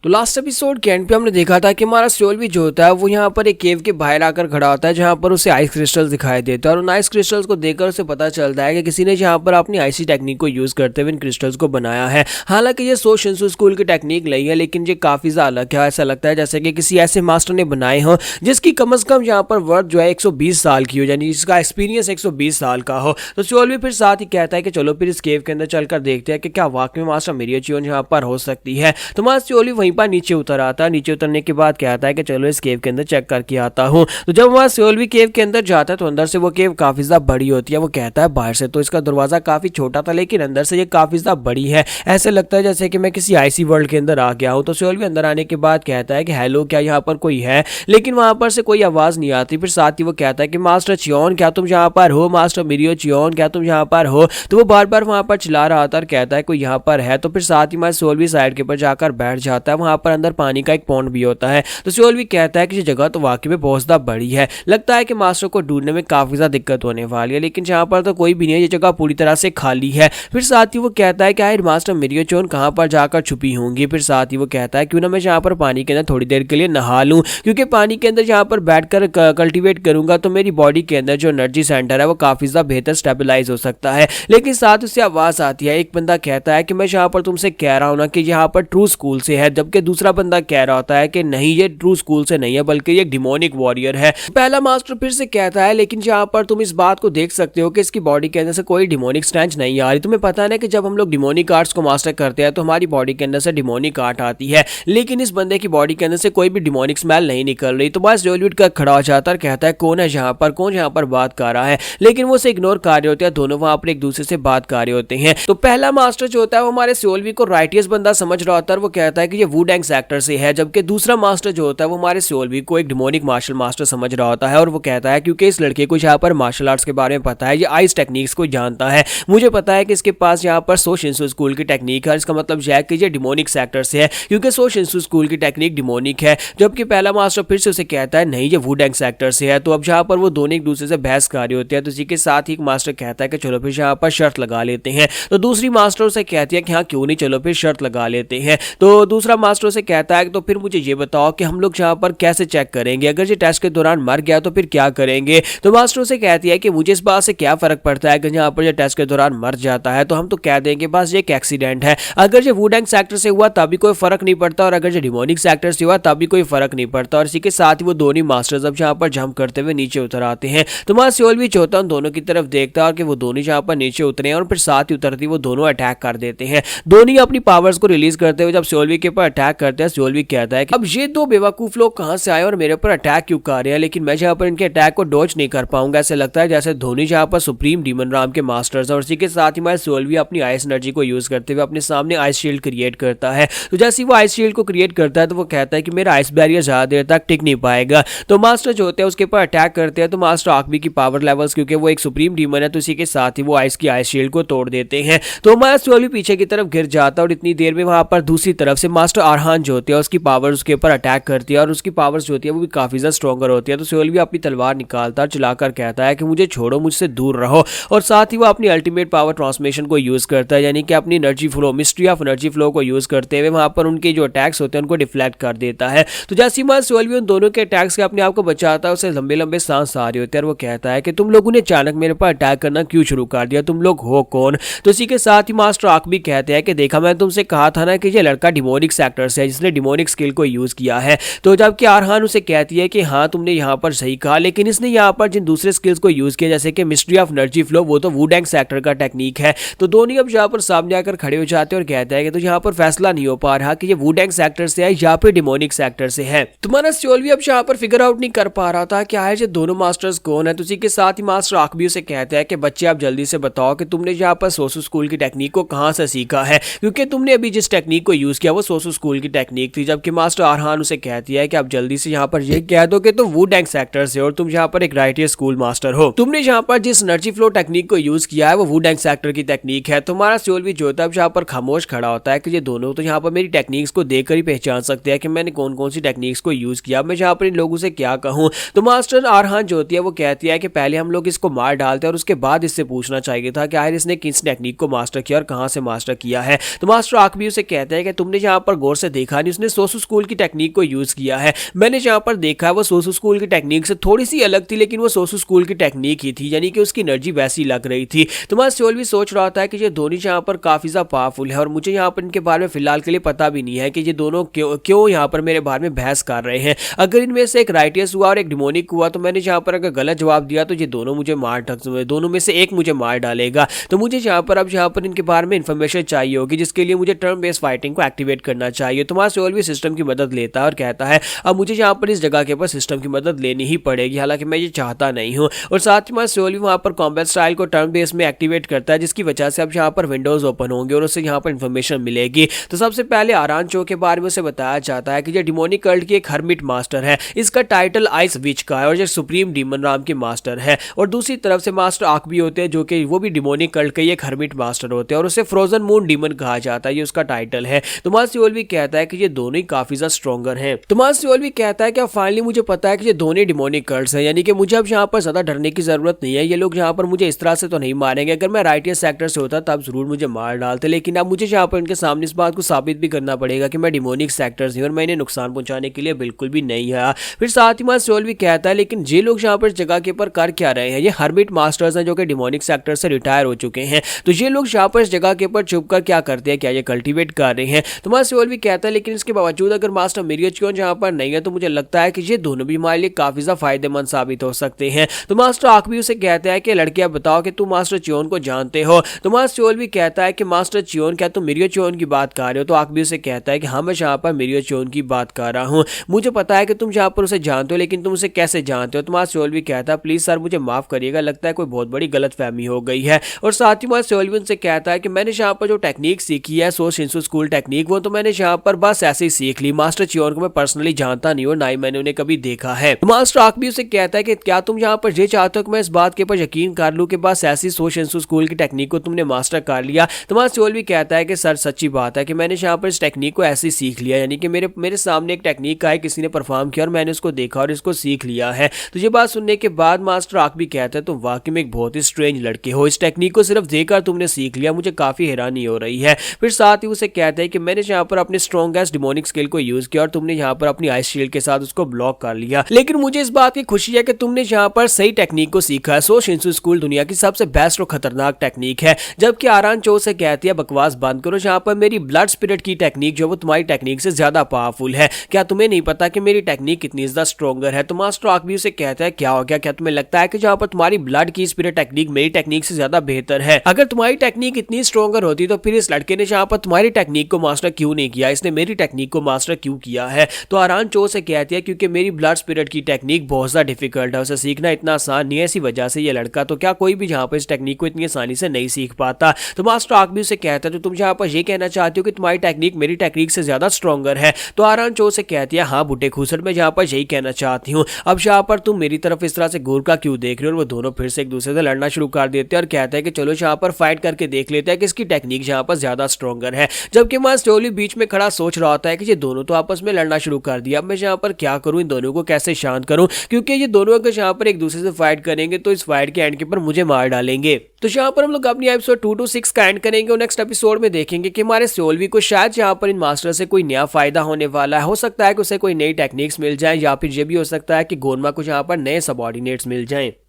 तो last episode के and पे हमने देखा था कि हमारा सोल्वी जो होता है वो यहाँ पर एक केव के बाहर आकर खड़ा होता है जहाँ पर उसे आइस क्रिस्टल्स दिखाई देते हैं और उन आइस क्रिस्टल्स को देखकर उसे पता चलता है कि किसी ने यहाँ पर अपनी आईसी टेक्निक को यूज करते हुए इन क्रिस्टल्स को बनाया है। हालांकि ये सो शिंसू स्कूल की टेक्निक नहीं है, लेकिन ये काफी ज्यादा अलग है। ऐसा लगता है जैसे कि किसी ऐसे मास्टर ने बनाए हो जिसकी कम से कम यहाँ पर वर्थ जो है 120 साल की हो, यानी जिसका एक्सपीरियंस 120 साल का हो। तो सोल्वी फिर साथ ही कहता है कि चलो फिर इस केव के अंदर चलकर देखते हैं कि क्या वाकई में मास्टर मिरियोचियोन यहाँ पर हो सकती है। तो मास्टर सोल्वी वहीं पर नीचे उतर आता है। नीचे उतरने के बाद कहता है कि चलो इस केव के अंदर चेक करके आता हूँ। तो जब वहाँ सोल्वी केव के अंदर जाता है तो अंदर से वो केव काफी ज्यादा बड़ी होती है। वो कहता है बाहर से तो इसका दरवाजा काफी छोटा था, लेकिन अंदर से ये काफी ज्यादा बड़ी है। ऐसे लगता है जैसे कि मैं किसी आईसी वर्ल्ड के अंदर आ गया हूँ। तो सोल्वी अंदर आने के बाद कहता है कि हेलो, क्या यहाँ पर कोई है, लेकिन वहां पर से कोई आवाज नहीं आती। फिर साथ ही वो कहता है कि मास्टर चियोन क्या तुम यहाँ पर हो, मास्टर मिरियोचियोन क्या तुम यहाँ पर हो। तो वो बार बार वहां पर चिल्ला रहा था और कहता है कोई यहाँ पर है। तो फिर साथ ही मैं सोल्वी साइड के ऊपर जाकर बैठ जाता है। वहां पर अंदर पानी का एक पॉन्ड भी होता है। तो सोल्वी कहता है कि ये जगह तो वाकई में बहुत ज्यादा बड़ी है, लगता है कि मास्टर को ढूंढने में काफी ज्यादा दिक्कत होने वाली है, लेकिन यहाँ पर तो कोई भी नहीं है, ये जगह पूरी तरह से खाली है। फिर साथ ही वो कहता है कि आखिर मास्टर मिरियोचियोन कहाँ पर जाकर छुपी होंगी। फिर साथ ही वो कहता है क्यों ना मैं यहाँ पर पानी के अंदर थोड़ी देर के लिए नहा लूं, क्योंकि पानी के अंदर यहाँ पर बैठकर कल्टीवेट करूंगा तो मेरी बॉडी के अंदर जो एनर्जी सेंटर है वो काफी ज्यादा बेहतर स्टेबलाइज हो सकता है। लेकिन साथ उससे आवाज आती है, एक बंदा कहता है कि मैं यहाँ पर तुमसे कह रहा हूँ ना कि यहाँ पर ट्रू स्कूल से है, जबकि दूसरा बंदा कह रहा होता है कि नहीं ये ट्रू स्कूल से नहीं है बल्कि ये डिमोनिक वॉरियर है। पहला मास्टर फिर से कहता है लेकिन यहाँ पर तुम इस बात को देख सकते हो कि इसकी बॉडी के अंदर से कोई डिमोनिक स्ट्रेंथ नहीं आ रही। तुम्हें पता है ना कि जब हम लोग डिमोनिक आर्ट्स को मास्टर करते हैं तो हमारी बॉडी के अंदर से डिमोनिक आर्ट आती है, लेकिन इस बंदे की बॉडी के अंदर से कोई भी डिमोनिक स्मेल नहीं निकल रही। तो बस जॉलीवुड का खड़ा हो जाता है, कहता है कौन है यहाँ पर, कौन यहाँ पर बात कर रहा है, लेकिन वो उसे इग्नोर कर रहे होते हैं। दोनों वहां पर एक दूसरे से बात कर रहे होते हैं। तो पहला मास्टर जो होता है वो हमारे सोल्वी को राइटियस बंदा समझ रहा होता है, वो कहता है कि ये वुडेंग सेक्टर से है, जबकि दूसरा मास्टर जो होता है वो हमारे सोल्वी को एक डिमोनिक मार्शल मास्टर समझ रहा होता है। और वो कहता है क्योंकि इस लड़के को यहाँ पर मार्शल आर्ट्स के बारे में पता है, ये आइस टेक्निक्स को जानता है, मुझे पता है कि इसके पास यहाँ पर सो शिंसू स्कूल की टेक्निक है। इसका मतलब यह है कि ये डिमोनिक सेक्टर से है, क्योंकि सो शिंसू स्कूल की टेक्निक डिमोनिक है। जबकि पहला मास्टर फिर से उसे कहता है नहीं ये वुडेंग सेक्टर से है। तो अब यहाँ पर वो दोनों एक दूसरे से बहस कर रहे होते हैं। तो इसी के साथ ही एक मास्टर कहता है कि चलो फिर यहाँ पर शर्त लगा लेते हैं। तो दूसरी मास्टर उसे कहती है कि हाँ क्यों नहीं, चलो फिर शर्त लगा लेते हैं। तो दूसरा मास्टर उसे कहता है कि तो फिर मुझे ये बताओ कि हम लोग यहाँ पर कैसे चेक करेंगे, अगर ये टेस्ट के दौरान मर गया तो फिर क्या करेंगे। तो मास्टर उसे कहती है कि मुझे इस बात से क्या फर्क पड़ता है कि यहाँ पर ये टेस्ट के दौरान मर जाता है तो हम तो कह देंगे बस ये एक एक्सीडेंट है। अगर ये वुडेंग सेक्टर से हुआ तब भी कोई फर्क नहीं पड़ता, और अगर ये डिमोनिक सेक्टर से हुआ तब भी कोई फर्क नहीं पड़ता। और इसी के साथ ही वो दोनों मास्टर्स अब यहाँ पर जंप करते हुए नीचे उतर आते हैं। तो मां सोल्वी होता है दोनों की तरफ देखता है और कि वो दोनों यहाँ पर नीचे उतरे हैं, और फिर साथ ही उतरती वो दोनों अटैक कर देते हैं। दोनों अपनी पावर्स को रिलीज करते हुए जब सोल्वी के ऊपर अटैक करते हैं, सोल्वी कहता है कि अब ये दो बेवकूफ लोग कहां से आए और मेरे ऊपर अटैक क्यों कर रहे हैं, लेकिन मैं यहाँ पर इनके अटैक को डॉज नहीं कर पाऊंगा। ऐसे लगता है जैसे धोनी जहाँ पर सुप्रीम डीमन राम के मास्टर्स हैं। और इसी के साथ ही मैं सोल्वी अपनी आइस एनर्जी को यूज करते हुए अपने सामने आइस शील्ड क्रिएट करता है। तो जैसे वो आइस शील्ड को क्रिएट करता है तो वो कहता है कि मेरा आइस बैरियर ज्यादा देर तक टिक नहीं पाएगा। तो मास्टर जो होते हैं उसके ऊपर अटैक करते हैं। तो मास्टर आकबी की पावर लेवल्स, क्योंकि वो एक सुप्रीम डीमन है, तो इसी के साथ ही वो आइस की आइस शील्ड को तोड़ देते हैं। तो हमारा सोल्वी पीछे की तरफ गिर जाता है, और इतनी देर में वहां पर दूसरी तरफ से मास्टर अरहान जो होती है उसकी पावर उसके ऊपर अटैक करती है, और उसकी पावर्स जो होती है वो भी काफी ज्यादा स्ट्रॉन्गर होती है। तो सोल्वी अपनी तलवार निकालता है, चलाकर कहता है कि मुझे छोड़ो, मुझसे दूर रहो। और साथ ही वो अपनी अल्टीमेट पावर ट्रांसमिशन को यूज करता है, यानी कि अपनी energy flow, mystery of energy flow को यूज करते हुए वहां पर उनके जो अटैक्स होते हैं उनको डिफ्लेक्ट कर देता है। तो जैसे ही सोल्वी उन दोनों के अटैक्स से अपने आप को बचाता है, उसे लंबे लंबे सांस आ रहे होते हैं, और वो कहता है कि तुम लोगों ने अचानक मेरे पर अटैक करना क्यों शुरू कर दिया, तुम लोग हो कौन। तो इसी के साथ ही मास्टर आकबी कहते हैं कि देखा मैं तुमसे कहा था ना कि ये लड़का डिमोनिक सेक्टर से है, जिसने डिमोनिक स्किल को यूज किया है। तो जबकि अरहान उसे कहती है कि हाँ तुमने यहाँ पर सही कहा, लेकिन इसने यहाँ पर जिन दूसरे स्किल्स को यूज किया जैसे कि मिस्ट्री ऑफ एनर्जी फ्लो, वो तो वुडेंग सेक्टर का टेक्निक है। तो दोनों अब यहाँ पर सामने आकर खड़े हो जाते हैं और कहते हैं कि तो यहाँ पर फैसला नहीं हो पा रहा कि ये वुडेंग सेक्टर से है या फिर डिमोनिक सेक्टर से है। तुम्हारा सोल्वी अब यहाँ पर फिगर आउट नहीं कर पा रहा था क्या है ये दोनों मास्टर्स कौन है। तो इसी के साथ ही मास्टर आकबी उसे कहते हैं कि बच्चे आप जल्दी से बताओ कि तुमने यहाँ पर सोसू स्कूल की टेक्निक को कहाँ से सीखा है, क्योंकि तुमने अभी जिस टेक्निक को यूज किया वो सोसू स्कूल की टेक्निक थी। जबकि मास्टर अरहान उसे कहती है कि आप जल्दी से यहाँ पर ये कह दो कि तुम वुडेंग सेक्टर से और तुम यहाँ पर एक राइटियर स्कूल मास्टर हो। तुमने यहाँ पर जिस एनर्जी फ्लो टेक्निक को यूज किया है वो वुडेंग सेक्टर की टेक्निक है। तुम्हारा सोल्वी जो होता है यहाँ पर खामोश खड़ा होता है कि ये दोनों तो यहाँ पर मेरी टेक्निक्स को देखकर ही पहचान सकते हैं कि मैंने कौन कौन सी टेक्निक्स को यूज किया, मैं यहाँ पर इन लोगों से क्या कहूँ। तो मास्टर अरहान जो होती है वो कहती है कि पहले हम लोग इसको मार डालते हैं और उसके बाद इससे पूछना चाहिए था कि आखिर इसने किस टेक्निक को मास्टर किया और कहाँ से मास्टर किया है। तो मास्टर आकबी उसे कहते हैं कि तुमने यहाँ पर गौर से देखा नहीं, उसने सोसु स्कूल की टेक्निक को यूज किया है। मैंने जहाँ पर देखा है वो सोसु स्कूल की टेक्निक से थोड़ी सी अलग थी, लेकिन वो सोसु स्कूल की टेक्निक ही थी, यानी कि उसकी एनर्जी वैसी लग रही थी। तो मैं सोल भी सोच रहा था कि ये दोनों यहाँ पर काफी ज्यादा पावरफुल है और मुझे यहाँ पर इनके बारे में फिलहाल के लिए पता भी नहीं है कि ये दोनों क्यों यहाँ पर मेरे बारे में बहस कर रहे हैं। अगर इनमें से एक राइटियस हुआ और एक डिमोनिक हुआ तो मैंने यहाँ पर अगर गलत जवाब दिया तो ये दोनों मुझे दोनों में से एक मुझे मार डालेगा। तो मुझे यहाँ पर इनके बारे में इंफॉर्मेशन चाहिए होगी, जिसके लिए मुझे टर्न बेस्ड फाइटिंग को एक्टिवेट करना चाहिए। तो वहाँ सोल भी सिस्टम की मदद लेता है और कहता है अब मुझे यहाँ पर इस जगह के ऊपर सिस्टम की मदद लेनी ही पड़ेगी, हालांकि मैं ये चाहता नहीं हूँ। और साथ ही मैं सोल भी वहाँ पर कॉम्बैट स्टाइल को टर्न बेस में एक्टिवेट करता है, जिसकी वजह से अब यहाँ पर विंडोज ओपन होंगे और उससे यहाँ पर इंफॉर्मेशन मिलेगी। तो सबसे पहले आरान चो के बारे में उसे बताया जाता है कि ये डिमोनिक कल्ट की एक हर्मिट मास्टर है, इसका टाइटल आइस विच का है और ये सुप्रीम डीमन राम के मास्टर है। और दूसरी तरफ से मास्टर आर्क भी होते हैं, जो कि वो भी डिमोनिक कल्ट के एक हर्मिट मास्टर होते हैं और उसे फ्रोजन मून डीमन कहा जाता है, ये उसका टाइटल है। तो मास्टर भी कहता है कि ये दोनों ही काफी ज्यादा स्ट्रॉन्गर हैं। तो मास्टर भी कहता है कि अब फाइनली मुझे पता है कि ये दोनों डिमोनिक कल्ट्स हैं, यानी कि मुझे अब यहाँ पर ज्यादा डरने की जरूरत नहीं है। ये लोग यहाँ पर मुझे इस तरह से तो नहीं मारेंगे, अगर मैं राइटियस सेक्टर से होता तब जरूर मुझे मार डालते, लेकिन अब मुझे यहाँ पर इनके सामने इस बात को साबित भी करना पड़ेगा कि मैं डिमोनिक सेक्टर से और मैं इन्हें नुकसान पहुंचाने के लिए बिल्कुल भी नहीं आया। फिर साथ ही मास्टर भी कहता है लेकिन ये लोग यहाँ पर जगह के ऊपर कर क्या रहे हैं, ये हर्मिट मास्टर्स हैं जो कि डिमोनिक सेक्टर से रिटायर हो चुके हैं, तो ये लोग यहाँ पर इस जगह के ऊपर छुप कर क्या करते हैं, क्या ये कल्टीवेट कर रहे हैं। तो मास्टर भी कहता है लेकिन इसके बावजूद अगर मास्टर मिरियोचियोन यहाँ पर नहीं है तो मुझे लगता है कि ये दोनों भी हमारे लिए काफी ज्यादा फायदेमंद साबित हो सकते हैं। तो मास्टर आर्क भी उसे कहता है कि लड़के आप बताओ कि तुम मास्टर चियोन को जानते हो। तो मास्टर भी कहता है कि मास्टर चियोन, क्या तुम मिरियोचियोन की बात कर रहे हो। तो आर्क भी उसे कहता है कि हाँ मैं यहाँ पर मिरियोचियोन की बात कर रहा हूँ, मुझे पता है कि तुम यहाँ पर उसे जानते हो, लेकिन तुम उसे कैसे जानते हो। तो मास्टर भी कहता है प्लीज सर मुझे माफ करिएगा, लगता है कोई बहुत बड़ी गलतफहमी हो गई है। और साथ ही मास्टर उनसे कहता है कि मैंने यहाँ पर जो टेक्निक सीखी है सो शिंसु स्कूल टेक्निक, वो तो मैंने यहाँ पर बस ऐसे ही सीख ली, मास्टर चियोन को मैं पर्सनली जानता नहीं हूँ, ना ही मैंने उन्हें कभी देखा है। मास्टर आर्क भी उसे कहता है कि क्या तुम यहाँ पर ये चाहते हो कि मैं इस बात के ऊपर यकीन कर लूँ कि बस ऐसी सो शिंसु स्कूल की टेक्निक को तुमने मास्टर कर लिया। तो मास्टर भी कहता है कि सर सच्ची बात है कि मैंने यहाँ पर इस टेक्निक को ऐसे ही सीख लिया, यानी कि मेरे सामने एक टेक्निक का है, किसी ने परफॉर्म किया और मैंने उसको देखा और इसको सीख लिया है। तो ये बात सुनने के बाद मास्टर आर्क भी कहता है तुम वाकई में एक बहुत ही स्ट्रेंज लड़के हो, इस टेक्निक को सिर्फ देखकर तुमने सीख लिया, मुझे काफी हैरानी हो रही है। फिर साथ ही उसे कहता है कि मैंने यहाँ पर अपने स्ट्रॉन्गेस्ट डिमोनिक स्किल को यूज किया और तुमने यहाँ पर अपनी आइस शील्ड के साथ उसको ब्लॉक कर लिया, लेकिन मुझे इस बात की खुशी है कि तुमने यहाँ पर सही टेक्निक को सीखा है। सो शिंसु स्कूल दुनिया की सबसे बेस्ट और खतरनाक टेक्निक है। जबकि आरान चो से कहती है बकवास बंद करो, यहाँ पर मेरी ब्लड स्पिरिट की टेक्निक जो वो तुम्हारी टेक्निक से ज्यादा पावरफुल है, क्या तुम्हें नहीं पता कि मेरी टेक्निक कितनी ज्यादा स्ट्रॉन्गर है। तो मास्टर आर्क भी उसे कहता है क्या हो गया, क्या तुम्हें लगता है कि जहाँ पर तुम्हारी ब्लड की स्पिरिट टेक्निक मेरी टेक्निक से ज्यादा बेहतर है। अगर तुम्हारी टेक्निक इतनी स्ट्रॉन्गर होती तो फिर इस लड़के ने यहाँ पर तुम्हारी टेक्निक को मास्टर क्यों नहीं किया, इसने मेरी टेक्निक को मास्टर क्यों किया है। तो आरान चो से कहती है क्योंकि मेरी ब्लड स्पिरिट की टेक्निक बहुत ज्यादा डिफिकल्ट है, उसे सीखना इतना आसान नहीं है, इसी वजह से ये लड़का, तो क्या कोई भी यहाँ पर इस टेक्निक को इतनी आसानी से नहीं सीख पाता। तो मास्टर आर्क भी उसे कहता है तो तुम यहाँ पर ये कहना चाहती हो कि तुम्हारी टेक्निक मेरी टेक्निक से ज्यादा स्ट्रॉन्गर है। तो आरान चो से कहती है हाँ बुड्ढे खूसट, मैं यहाँ पर यही कहना चाहती हूँ। अब यहाँ पर तुम मेरी तरफ इस तरह से घूर का क्यों देख रहे हो। और वो दोनों फिर से एक दूसरे से लड़ना शुरू कर देते हैं और कहते हैं कि चलो यहाँ पर फाइट करके देख लेते हैं कि इसकी टेक्निक यहाँ पर ज्यादा स्ट्रॉन्गर है। जबकि मास्टर बीच में खड़ा सोच रहा होता है कि ये दोनों तो आपस में लड़ना शुरू कर दिया, अब मैं यहाँ पर क्या करूँ, इन दोनों को कैसे शांत करूँ, क्योंकि ये दोनों अगर यहाँ पर एक दूसरे से फाइट करेंगे तो इस फाइट के एंड के ऊपर मुझे मार डालेंगे। तो यहाँ पर हम लोग अपनी एपिसोड 2 to 6 का एंड करेंगे और नेक्स्ट एपिसोड में देखेंगे कि हमारे सोल्वी को शायद यहाँ पर इन मास्टर से कोई नया फायदा होने वाला है। हो सकता है कि उसे कोई नई टेक्निक्स मिल जाए या फिर ये भी हो सकता है कि गोरमा को यहाँ पर नए सबऑर्डिनेट्स मिल जाएं।